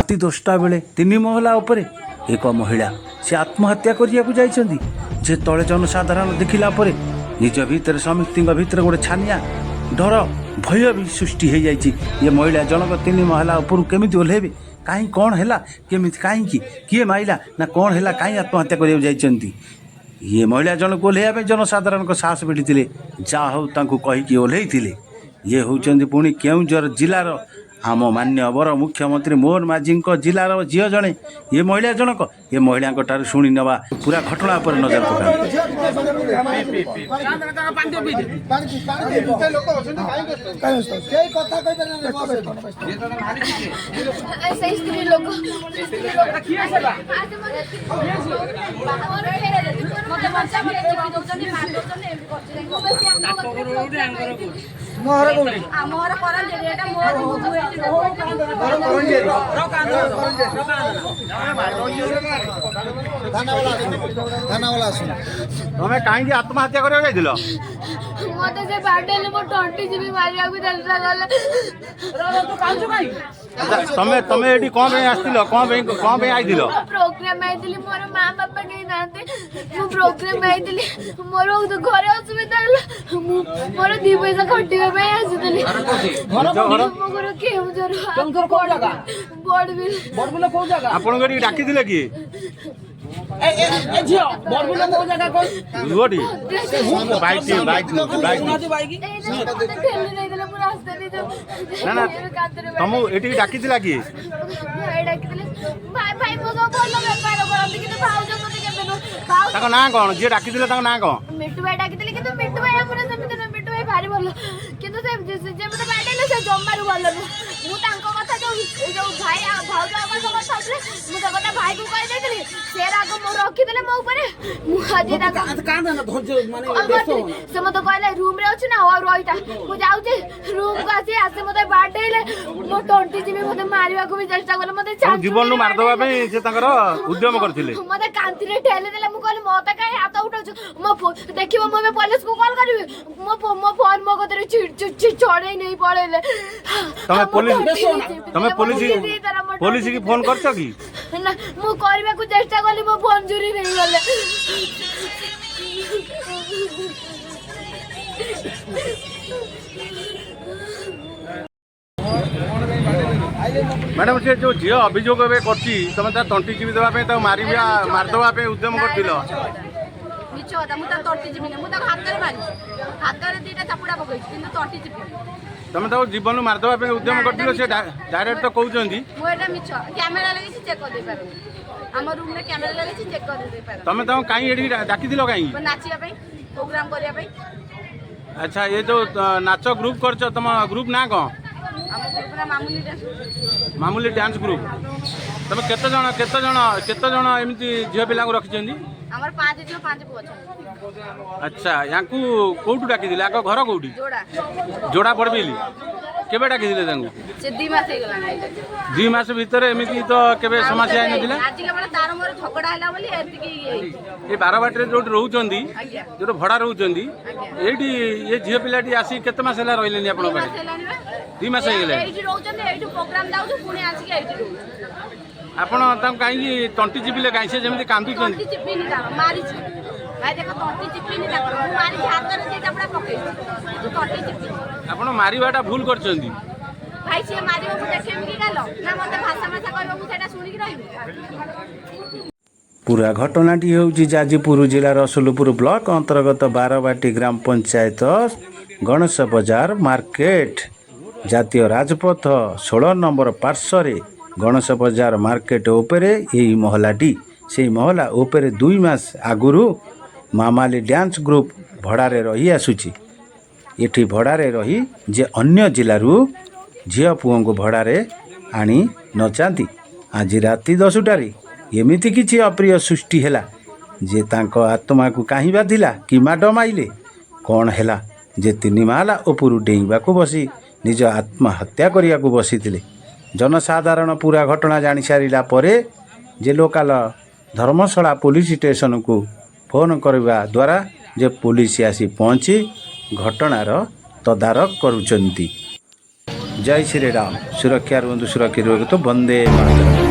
राति 10टा बेले 3 महला उपरे एक महिला से आत्महत्या करिया जाइछन्ती जे तले जनसाधारण देखिला परे निज भितर समिति भितर गोटे छानिया डर भय भी सृष्टि हो जाइए। ये महिला जनक 3 महला उपरू केमिति ओह्लेबे कहीं कौन है केमी कहीं किए माइला ना कौन है कहीं आत्महत्या करिया जाइछन्ती। ये महिला जनक ओह्लैया जनसाधारण को साहस मिली जा हो कहीकि ओह्लैथिले। ये होउछन्ती पुणी केउंझर जिलार आम मान्यवर मुख्यमंत्री मोहन माझी जिलार झील जड़े ये महिला जनक ये महिला ठार शुणी नवा पूरा घटना पर नजर पका। तुम्हें कहीं आत्महत्या कर मते से बाडले मो टंटी जीबी मारिया को चलता गला तमे तमे एडी कोन पे आस्तिलो कोन पे आइदिलो प्रोग्राम आइदिली मोर मां बापा के नाते मो प्रोग्राम आइदिली मोर तो घरे असुविधा हला मोर 2 पैसा खटिबे पे आसिदली घर मोर केउझर को जगह बड़बिल को जगह आपन गडी डाकी दिले की ए झियो बड़बिल को जगह कोई रोडी बाइक ठेली नहीं देला पूरा रास्ता नहीं जो ना तुम एटी डाकी दिला की भाई डाकिले भाई मो तो बोल व्यापार करत कि भाउज मते केबे नो भाउज ताको ना कोन जे डाकी दिले ताको ना कोन मिट्टू भाई डाकिले कि मिट्टू भाई हमरे समिति मिट्टू भाई भारी बोल किंतु से जे मते बाडेले से जम्मारू बोल मु तांको कथा जो भाई भाउज हमर सब साथले मु तो कथा भाई को कहि देतली से राग मो रखी देले मो ऊपर मु हाजी दा कान ना धोज माने देखो से मते कहले रूम रे अछि ना और रहिता मु जाउची रूम को आसे मते बाडेले मो टंटी जीबी मते मारिबा को भी चेष्टा करले मते जीवन नु मार दवा पे से ताकर उद्यम करथिले मते कांति रे ठेले देले मु कहले मते काई हाथ उठाउछु मो देखिबो मो पुलिस को कॉल करबी मो फोन मो कतरे चिट छोड़े नहीं पड़ेले तमे पुलिस की फोन करछो की ना मु करबा को चेष्टा करली मो फोन चोरी नहीं गले मैडम से जो झील अभियोग करती तुम तंटी जीवी देवाई मारदेवा उद्यम कर मिछ होता मु तंटी जीवी मु हाथ में मारी हाथ में 2टा चापुड़ा पकई किंतु तंटी जीवी तुम जीवन मारदेवा उद्यम कर डायरेक्ट तो कहते मुझे मिछ कैमेरा लगे चेक कर दे पारो हम रूम में कैमेरा लगे चेक कर दे पारो तुम तुम कहीं डाकी दिल कहीं नाचिया प्रोग्राम करिया अच्छा ये जो नाच ग्रुप कर तुम ग्रुप ना कौन मामूली डांस ग्रुप तुम केत जन एमती झील पिला रखिंट हमर 5 झील 5 पुଅ छ। अच्छा या कौटू डाकी दिले आको घर कौटी जोड़ा पड़बेली केबे डाकी दिले से 2 मास हे गला 2 मास भीतर एमिति तो केबे समस्या आइ नथिला आज के बड़ा तार मोर झगड़ा हला बोली एतिकी ए बारबाटी जो रहउचंदी जो भड़ा रहउचंदी एडी ये झील पिलाटी आसी केते मास हला रहिलेनी आपण पे 2 मास हे गेले एठी रहउचंदी एठी प्रोग्राम दाउ पुणी आसी के एठी रहउ आपण तम काई तंटी चिपिले काई से जेमति कांदु तंटी चिपिनी ता मारी छी भाई देखो तंटी चिपिनी ता मारी हाथ रे जे चापड़ा पकई तू तंटी चिपी आपण मारीबाटा भूल करचंदी भाई से मारिबो मु देखेम की गालो ना मते भाषा कहबो मु सेटा सुनी के रहिबो। पूरा घटनाटी होउची जाजपुर जिला रसुलपुर ब्लॉक अंतर्गत बारबाटी ग्राम पंचायत गणेश बाजार मार्केट जातीय राजपथ 16 नंबर पार्श्व गणेश बाजार मार्केट उपरे यही महलाटी से महला उपरे 2 मास आगुरु मामाली डांस ग्रुप भड़ारे रही आसुची। एठी भड़ारे रही जे अन्य जिलू झील पुओं को भड़ारे आनी नचाती आज राति 10टारे एमिति किछि अप्रिय सृष्टि हैला जे तांको आत्मा को कहीं बाधिला कि माड माइले कौन हैला जे 3 महला उपरू डेइबा को बसी निज आत्महत्या करिया को बसीतिले। जनसाधारण पूरा घटना जानी सारिला परे जे लोकाल धर्मशाला पुलिस स्टेशन को फोन करवा द्वारा जे पुलिस आसी पहुँची घटनार तदारक करुचंती। जय श्री राम। सुरक्षा रुहतु सुरक्षित रुहतु। वंदे मातरम।